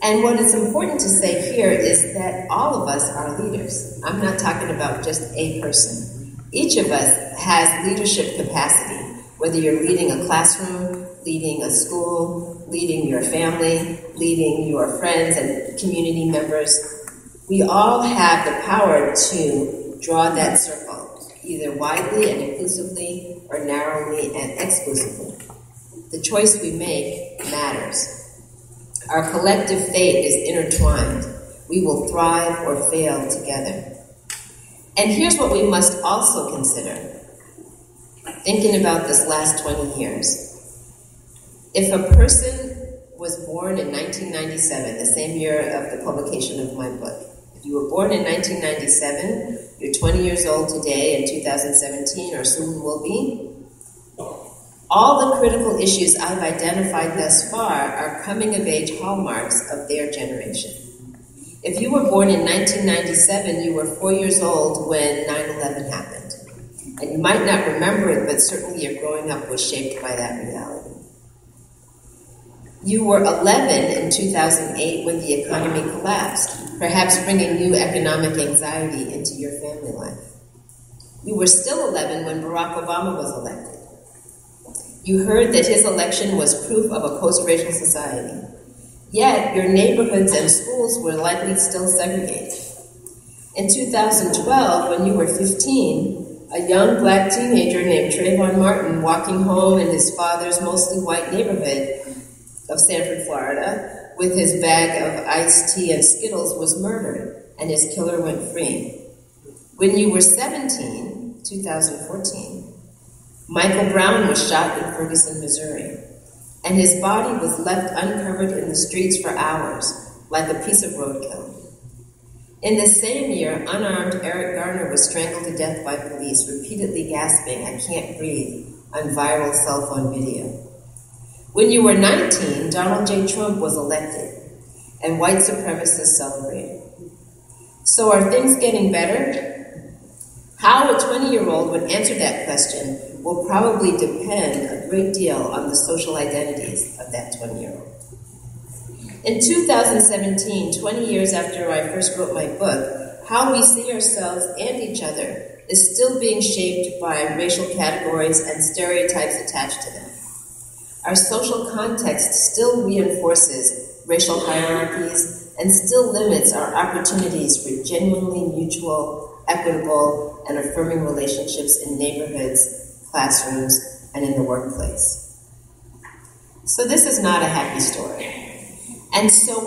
And what is important to say here is that all of us are leaders. I'm not talking about just a person. Each of us has leadership capacity, whether you're leading a classroom, leading a school, leading your family, leading your friends and community members. We all have the power to draw that circle, either widely and inclusively or narrowly and exclusively. The choice we make matters. Our collective fate is intertwined. We will thrive or fail together. And here's what we must also consider, thinking about this last 20 years. If a person was born in 1997, the same year of the publication of my book, if you were born in 1997, you're 20 years old today in 2017, or soon will be, all the critical issues I've identified thus far are coming-of-age hallmarks of their generation. If you were born in 1997, you were 4 years old when 9/11 happened. And you might not remember it, but certainly your growing up was shaped by that reality. You were 11 in 2008 when the economy collapsed, perhaps bringing new economic anxiety into your family life. You were still 11 when Barack Obama was elected. You heard that his election was proof of a post-racial society. Yet, your neighborhoods and schools were likely still segregated. In 2012, when you were 15, a young black teenager named Trayvon Martin, walking home in his father's mostly white neighborhood of Sanford, Florida, with his bag of iced tea and Skittles, was murdered, and his killer went free. When you were 17, 2014, Michael Brown was shot in Ferguson, Missouri, and his body was left uncovered in the streets for hours, like a piece of roadkill. In the same year, unarmed Eric Garner was strangled to death by police, repeatedly gasping, "I can't breathe," on viral cell phone video. When you were 19, Donald J. Trump was elected, and white supremacists celebrated. So are things getting better? How a 20-year-old would answer that question will probably depend a great deal on the social identities of that 20-year-old. In 2017, 20 years after I first wrote my book, how we see ourselves and each other is still being shaped by racial categories and stereotypes attached to them. Our social context still reinforces racial hierarchies and still limits our opportunities for genuinely mutual, equitable, and affirming relationships in neighborhoods, classrooms, and in the workplace. So this is not a happy story. And so